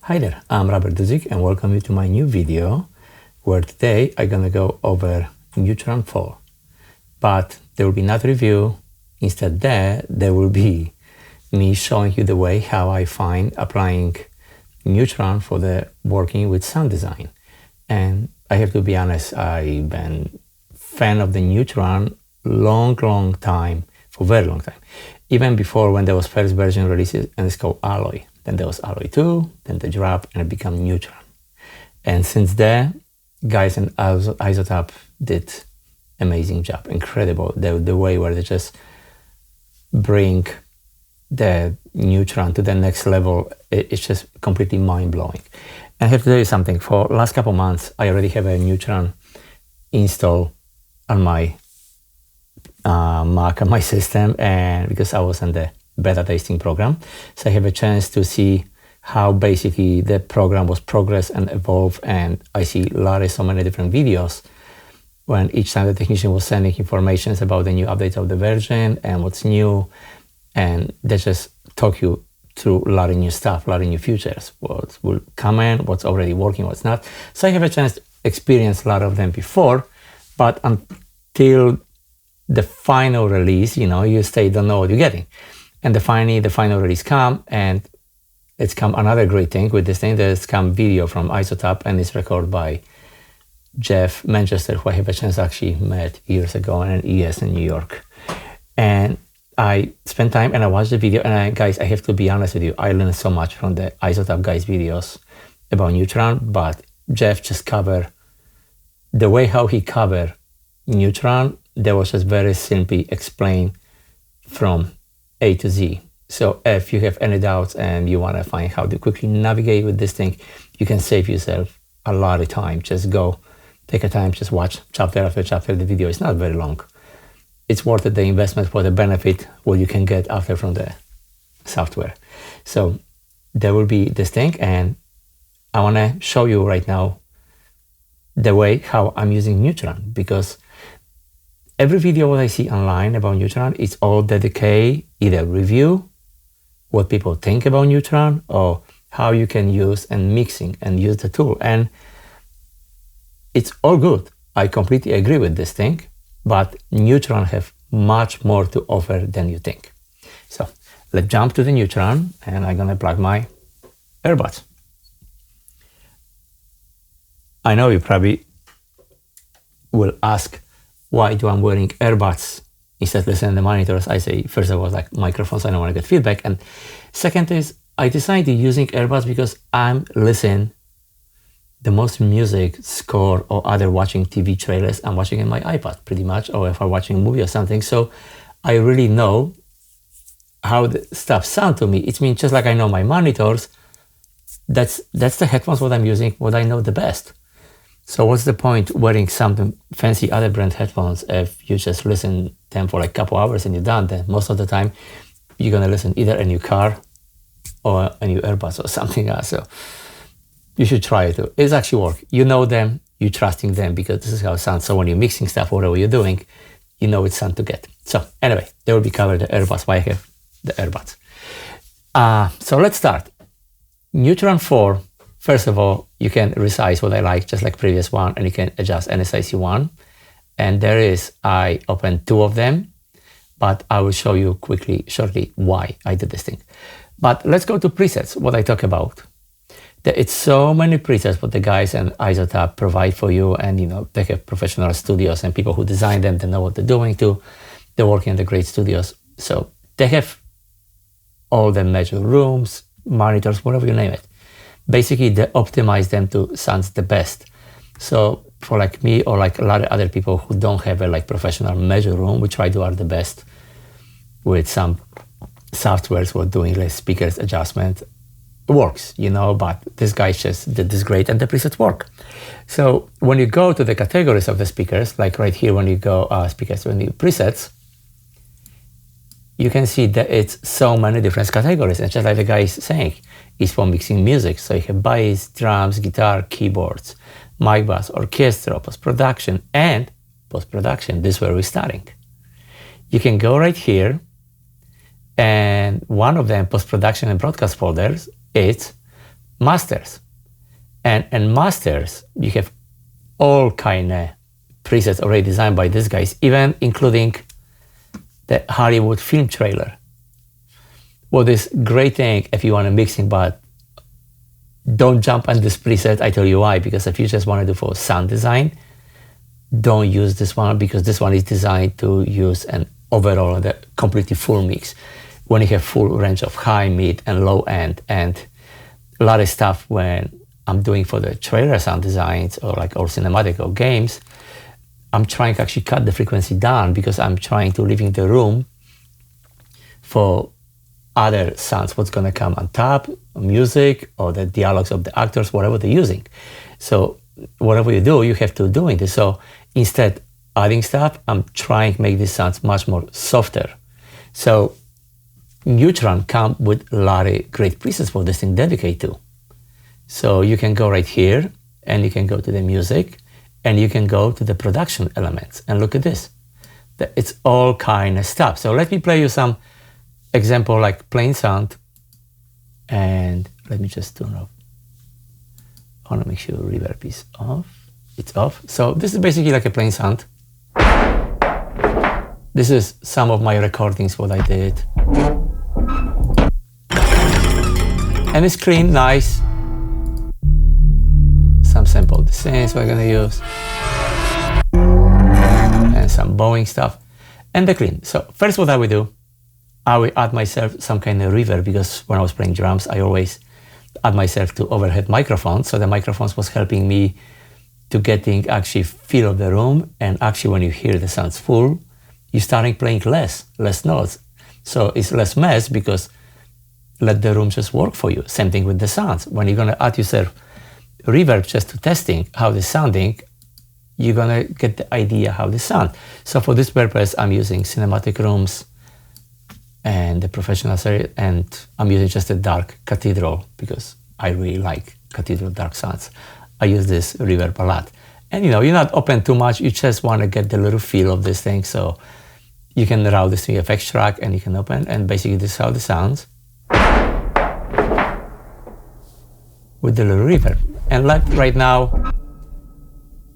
Hi there, I'm Robert Duzik and welcome you to my new video where today I'm gonna go over Neutron 4. But there will be not review, instead there will be me showing you the way how I find applying Neutron for the working with sound design. And I have to be honest, I've been fan of the Neutron long time, for a very long time. Even before when there was first version released and it's called Alloy. Then there was Alloy 2, then the drop, and it became Neutron. And since then, guys in iZotope did amazing job, incredible. The way where they just bring the Neutron to the next level, it's just completely mind-blowing. And I have to tell you something, for last couple months, I already have a Neutron install on my Mac, on my system, and because I was in the beta testing program, so I have a chance to see how basically the program was progress and evolve. And I see so many different videos when each time the technician was sending information about the new updates of the version and what's new, and they just talk you through a lot of new stuff, a lot of new features, what will come in, what's already working, what's not. So I have a chance to experience a lot of them before, but until the final release, you still don't know what you're getting. And finally, the final release come, and it's come another great thing with this thing. There's come video from iZotope, and it's recorded by Jeff Manchester, who I have a chance to actually met years ago in an ES in New York. And I spent time and I watched the video, and guys, I have to be honest with you, I learned so much from the iZotope guys videos about Neutron, but Jeff just covered the way how he covered Neutron. That was just very simply explained from A to Z. So if you have any doubts and you want to find how to quickly navigate with this thing, you can save yourself a lot of time. Just go, take a time, just watch chapter after chapter. The video is not very long. It's worth it, the investment for the benefit, what you can get after from the software. So there will be this thing, and I want to show you right now the way how I'm using Neutron, because every video what I see online about Neutron, it's all dedicated, either review, what people think about Neutron, or how you can use and mixing and use the tool. And it's all good. I completely agree with this thing, but Neutron have much more to offer than you think. So let's jump to the Neutron, and I'm gonna plug my earbuds. I know you probably will ask, why do I'm wearing earbuds instead of listening to the monitors? I say, first of all, like microphones, I don't want to get feedback. And second is, I decided using earbuds because I'm listening the most music, score, or other watching TV trailers, I'm watching in my iPad pretty much, or if I'm watching a movie or something. So I really know how the stuff sound to me. It means just like I know my monitors, that's the headphones what I'm using, what I know the best. So what's the point wearing some fancy other brand headphones if you just listen to them for like a couple hours and you're done? Then most of the time you're gonna listen either in your car or in your earbuds or something else. So you should try it too. It's actually work. You know them, you're trusting them because this is how it sounds. So when you're mixing stuff, whatever you're doing, you know it's sound to get. So anyway, they will be covered the earbuds, why I have the earbuds. So let's start. Neutron 4. First of all, you can resize what I like, just like previous one, and you can adjust any size you want. And I opened 2 of them, but I will show you shortly why I did this thing. But let's go to presets, what I talk about. It's so many presets what the guys in iZotope provide for you, and they have professional studios and people who design them, they know what they're doing too. They're working in the great studios. So they have all the major rooms, monitors, whatever you name it. Basically, they optimize them to sound the best. So for like me or like a lot of other people who don't have a professional measure room, we try to do our the best with some softwares for doing speakers adjustment. It works, but this guy just did this great and the presets work. So when you go to the categories of the speakers, like right here, when you go speakers, when you presets, you can see that it's so many different categories. And just like the guy is saying, it's for mixing music. So you have bass, drums, guitar, keyboards, mic bass, orchestra, post-production, and post-production. This is where we're starting. You can go right here, and one of them, post-production and broadcast folders, it's masters. And masters, you have all kind of presets already designed by these guys, even including the Hollywood film trailer. Well, this great thing if you want to mixing, but don't jump on this preset. I tell you why, because if you just want to do for sound design, don't use this one, because this one is designed to use an overall the completely full mix. When you have full range of high, mid, and low end, and a lot of stuff when I'm doing for the trailer sound designs or cinematic or games, I'm trying to actually cut the frequency down because I'm trying to leave in the room for other sounds, what's going to come on top, music or the dialogues of the actors, whatever they're using. So whatever you do, you have to do it. So instead adding stuff, I'm trying to make these sounds much more softer. So Neutron come with a lot of great presets for this thing dedicated to. So you can go right here and you can go to the music and you can go to the production elements and look at this. It's all kind of stuff. So let me play you some example like plain sound, and let me just turn off. I want to make sure reverb is off. It's off. So this is basically like a plain sound. This is some of my recordings, what I did. And it's clean, nice. Some sample the synths we're gonna use. And some bowing stuff. And the clean. So first what I will do, I will add myself some kind of reverb, because when I was playing drums, I always add myself to overhead microphones. So the microphones was helping me to getting actually feel of the room. And actually when you hear the sounds full, you're starting playing less notes. So it's less mess because let the room just work for you. Same thing with the sounds. When you're gonna add yourself reverb just to testing how it's sounding, you're gonna get the idea how they sound. So for this purpose, I'm using cinematic rooms and the professional series, and I'm using just a dark cathedral because I really like cathedral dark sounds. I use this reverb a lot. And you're not open too much, you just want to get the little feel of this thing. So you can route this to your effects track and you can open, and basically this is how it sounds with the little reverb. And right now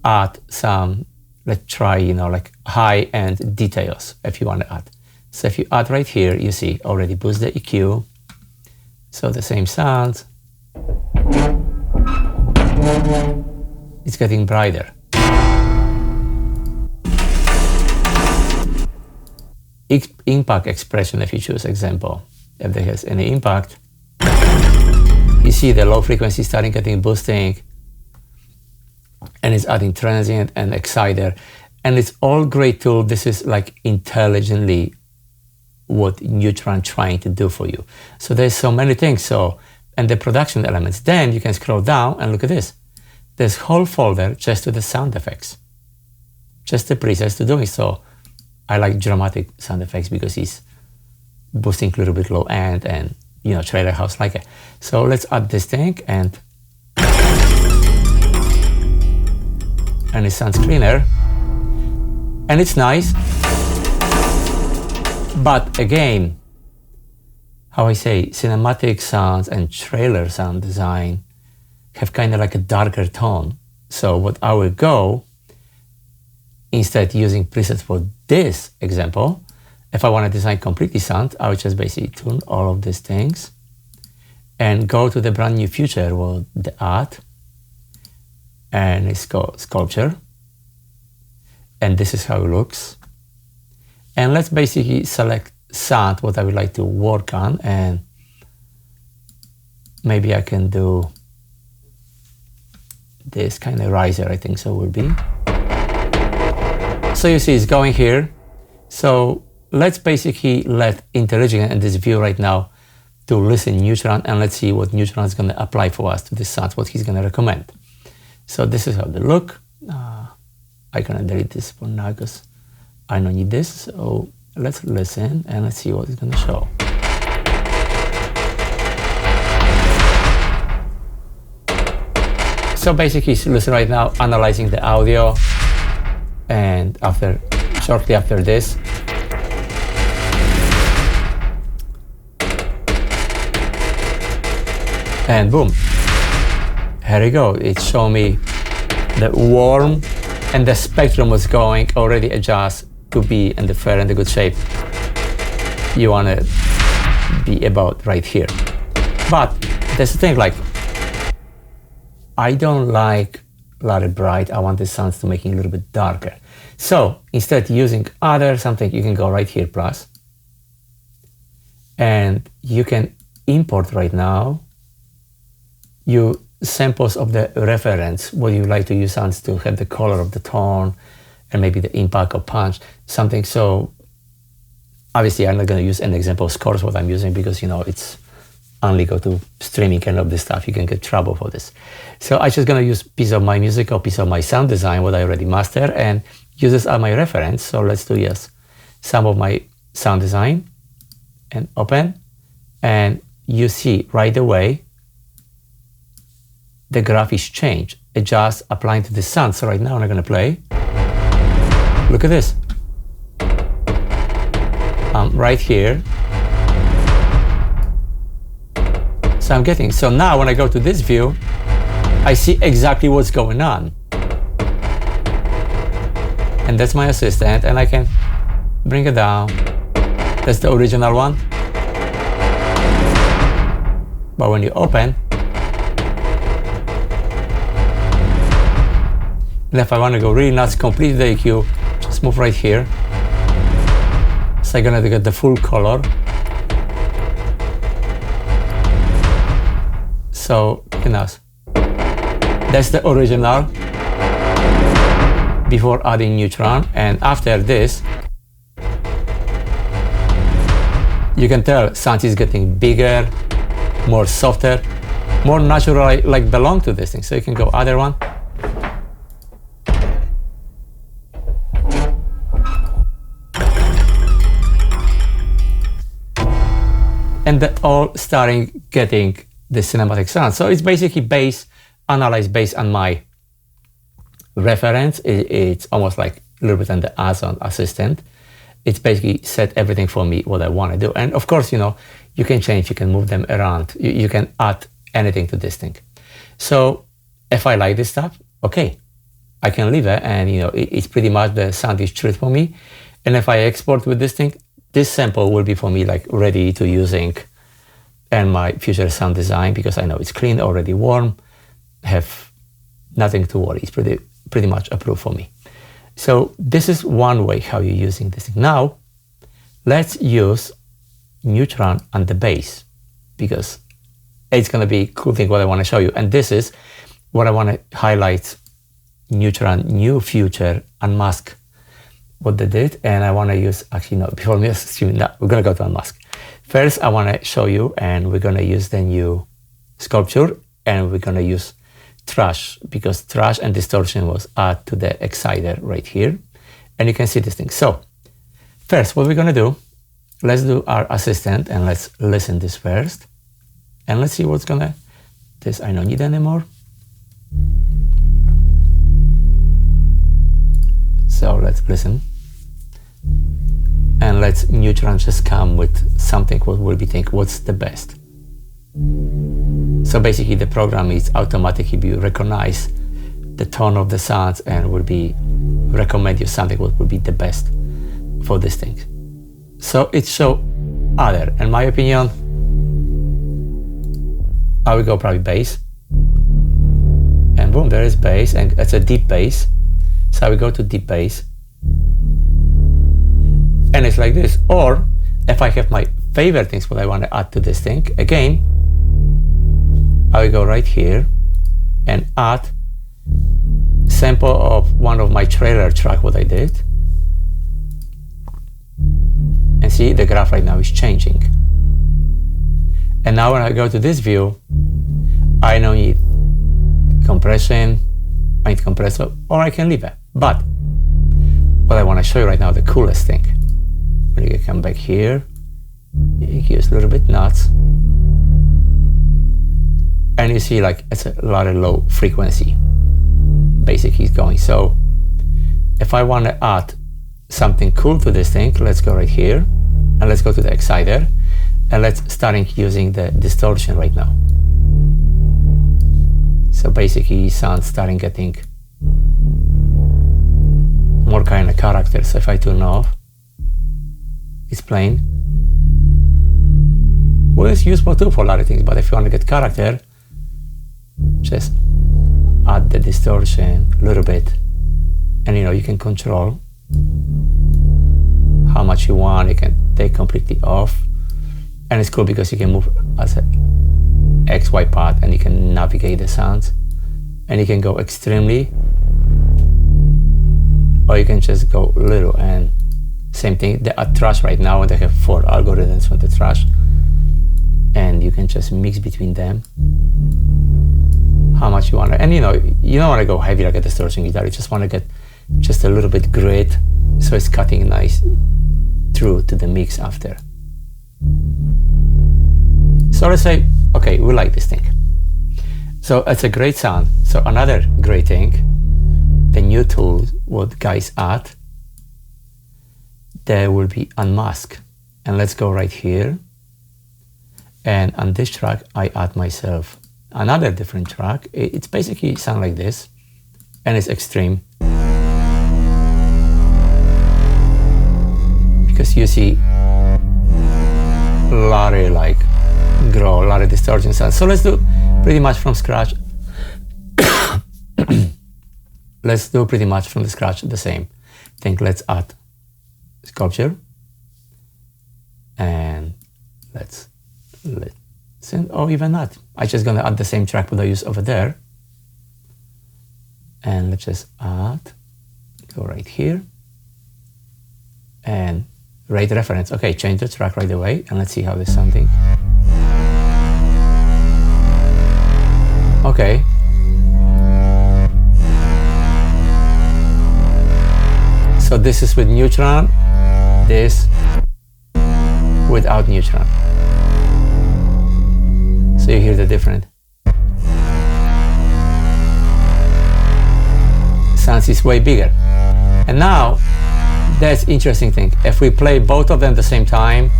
add some, let's try, like high-end details if you want to add. So if you add right here, you see already boost the EQ. So the same sound. It's getting brighter. Impact expression, if you choose example, if there has any impact, you see the low frequency starting getting boosting, and it's adding transient and exciter, and it's all great tool. This is like intelligently what Neutron trying to do for you. So there's so many things. So, and the production elements, then you can scroll down and look at this. There's whole folder just to the sound effects, just the presets to do it. So I like dramatic sound effects because he's boosting a little bit low end, and trailer house like it. So let's add this thing, and it sounds cleaner and it's nice. But again, how I say, cinematic sounds and trailer sound design have kind of like a darker tone. So what I will go, instead using presets for this example, if I want to design completely sound, I would just basically tune all of these things and go to the brand new feature with the art, and it's called Sculptor. And this is how it looks. And let's basically select sound, what I would like to work on, and maybe I can do this kind of riser, I think so will be. So you see it's going here. So let's basically let Intelligent in this view right now to listen Neutron, and let's see what Neutron is going to apply for us to this sound, what he's going to recommend. So this is how they look. I can delete this for now because I don't need this. So let's listen and let's see what it's going to show. So basically, listen right now, analyzing the audio, and shortly after this, and boom, here we go. It showed me the warm, and the spectrum was going already adjust to be in the fair and the good shape you want to be about right here. But there's the thing, like, I don't like a lot of bright. I want the sounds to make it a little bit darker. So instead using other something, you can go right here, plus, and you can import right now your samples of the reference, what you like to use sounds to have the color of the tone and maybe the impact or punch, something. So obviously I'm not going to use an example of scores what I'm using, because you know it's only go to streaming and all this stuff, you can get trouble for this. So I'm just going to use piece of my music or piece of my sound design what I already mastered and use this as my reference. So let's do, yes, some of my sound design and open, and you see right away the graphics change, adjust, applying to the sound. So right now I'm going to play. Look at this. Right here. So I'm getting, so now when I go to this view, I see exactly what's going on. And that's my assistant, and I can bring it down. That's the original one. But when you open, and if I want to go really nuts, complete the EQ, just move right here. So I'm gonna get the full color. So, you know, that's the original before adding Neutron, and after this, you can tell sound is getting bigger, more softer, more natural, like belong to this thing. So you can go other one. And they're all starting getting the cinematic sound. So it's basically analyzed based on my reference. It's almost like a little bit on the Amazon assistant. It's basically set everything for me what I want to do. And of course, you know, you can change, you can move them around. You can add anything to this thing. So if I like this stuff, okay, I can leave it, and you know, it's pretty much the sound is truth for me. And if I export with this thing, this sample will be for me like ready to using and my future sound design, because I know it's clean, already warm, have nothing to worry. It's pretty much approved for me. So this is one way how you're using this thing. Now, let's use Neutron on the bass, because it's going to be a cool thing what I want to show you. And this is what I want to highlight, Neutron new feature, Unmask, what they did. And I want to use, actually, no, before me, we're going to go to Unmask. First, I want to show you, and we're going to use the new Sculptor, and we're going to use Trash, because Trash and Distortion was added to the Exciter right here. And you can see this thing. So first, what we're going to do, let's do our assistant, and let's listen this first. And let's see what's going to, this I don't need anymore. So let's listen. And let's Neutron just come with something what will be think what's the best. So basically the program is automatically be recognize the tone of the sounds and will be recommend you something what will be the best for this thing. So it show other, in my opinion, I will go probably bass. And boom, there is bass, and it's a deep bass. So I will go to deep bass. And it's like this. Or if I have my favorite things what I want to add to this thing, again, I will go right here and add sample of one of my trailer track what I did. And see, the graph right now is changing. And now when I go to this view, I don't need compression, I need compressor, or I can leave it. But what I want to show you right now, the coolest thing, when you come back here, you use a little bit nuts, and you see like it's a lot of low frequency basically is going. So if I want to add something cool to this thing, let's go right here and let's go to the Exciter, and let's start using the distortion right now. So basically sounds starting getting more kind of character. So if I turn off, it's plain. Well, it's useful too for a lot of things, but if you want to get character, just add the distortion a little bit, and you can control how much you want. You can take completely off, and it's cool because you can move as a XY path and you can navigate the sounds, and you can go extremely, or you can just go little. And same thing, they are trash right now, and they have 4 algorithms for the trash, and you can just mix between them how much you want to. And you don't want to go heavy like a distortion guitar. You just want to get just a little bit grit, so it's cutting nice through to the mix after. So let's say, okay, we like this thing. So it's a great sound. So another great thing, the new tool what guys add, there will be Unmask. And let's go right here. And on this track, I add myself another different track. It's basically sound like this, and it's extreme. Because you see a lot of grow, a lot of distortion sounds. So let's do pretty much from scratch. Let's do pretty much from the scratch the same thing. Let's add Sculptor, and let's listen, or even not. I'm just gonna add the same track what I use over there, and let's just add, go right here, and rate reference. Okay, change the track right away, and let's see how this sounding. Okay. So this is with Neutron, this without Neutron. So you hear the difference. Sounds is way bigger. And now, that's interesting thing. If we play both of them at the same time,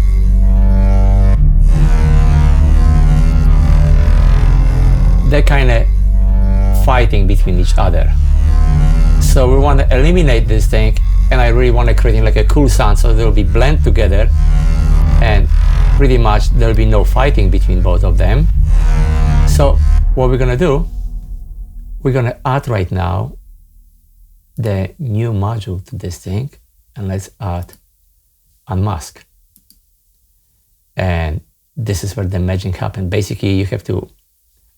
they're kind of fighting between each other. So we want to eliminate this thing, and I really want to create like a cool sound, so they'll be blend together, and pretty much there'll be no fighting between both of them. So what we're gonna do, we're gonna add right now the new module to this thing, and let's add Unmask. And this is where the magic happens. Basically, you have to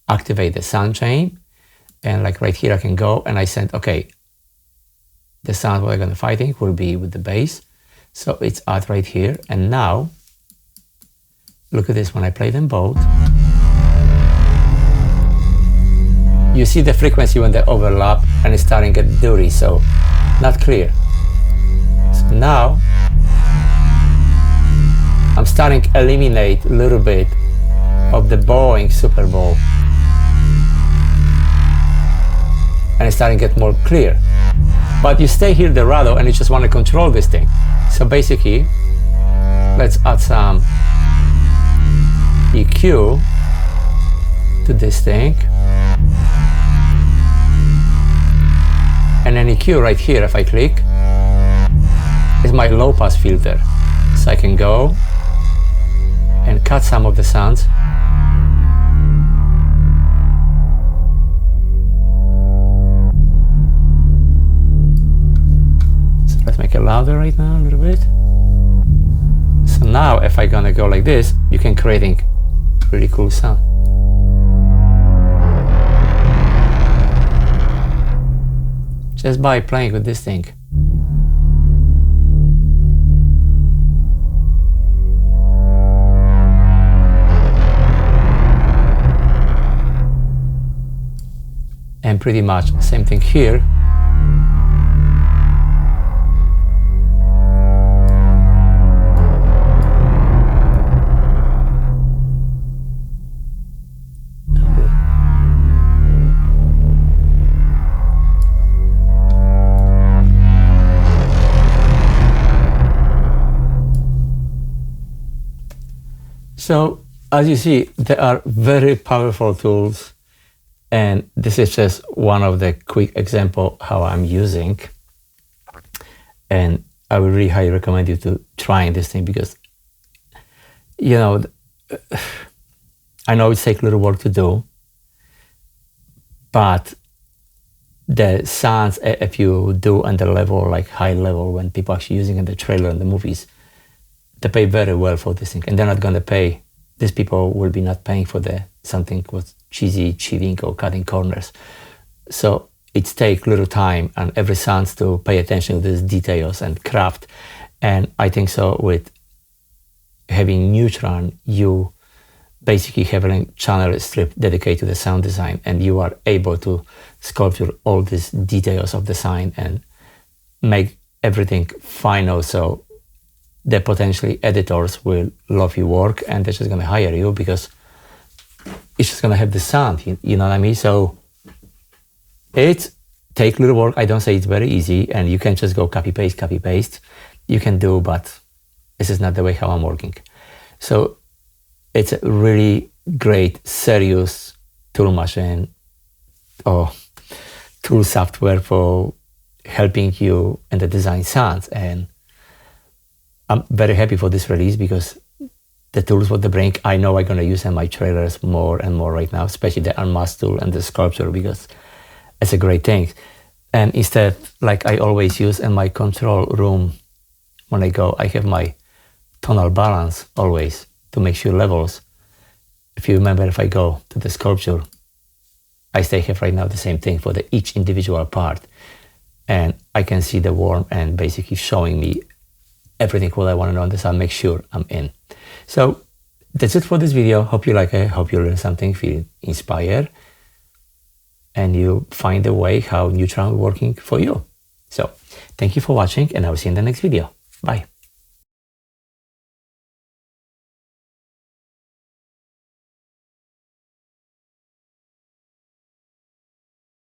activate the sound chain, and like right here I can go and I send, okay, the sound we're gonna fighting will be with the bass. So it's add right here, and now look at this. When I play them both, you see the frequency when they overlap, and it's starting to get dirty, so not clear. So now I'm starting to eliminate a little bit of the bowing Super Bowl, and it's starting to get more clear. But you stay here the Rado, and you just want to control this thing. So basically, let's add some EQ to this thing, and an EQ right here, if I click, is my low pass filter. So I can go and cut some of the sounds. So let's make it louder right now a little bit. So now if I'm gonna go like this, you can create really cool sound. Just by playing with this thing. And pretty much same thing here. So as you see, there are very powerful tools And this is just one of the quick example how I'm using. And I would really highly recommend you to trying this thing, because, you know, I know it takes a little work to do, but the sounds, if you do on the level, like high level, when people actually using in the trailer and the movies, they pay very well for this thing. And they're not going to pay, these people will be not paying for the something with cheesy cheating or cutting corners. So it takes little time and every sound to pay attention to these details and craft. And I think so with having Neutron, you basically have a channel strip dedicated to the sound design, and you are able to sculpture all these details of the sign and make everything final. So the potentially editors will love your work, and they're just going to hire you because it's just going to have the sound, you know what I mean? So it takes little work. I don't say it's very easy, and you can just go copy paste. You can do, but this is not the way how I'm working. So it's a really great, serious tool machine or tool software for helping you in the design sounds. And I'm very happy for this release, because the tools what they bring, I know I'm going to use in my trailers more and more right now, especially the Unmask tool and the Sculptor, because it's a great thing. And instead, like I always use in my control room, when I go, I have my tonal balance always to make sure levels. If you remember, if I go to the Sculpture, I still have right now the same thing for each individual part. And I can see the worm and basically showing me everything what I want to know on this. I'll make sure I'm in. So that's it for this video. Hope you like it. Hope you learn something, feel inspired, and you find a way how Neutron is working for you. So thank you for watching, and I will see you in the next video. Bye.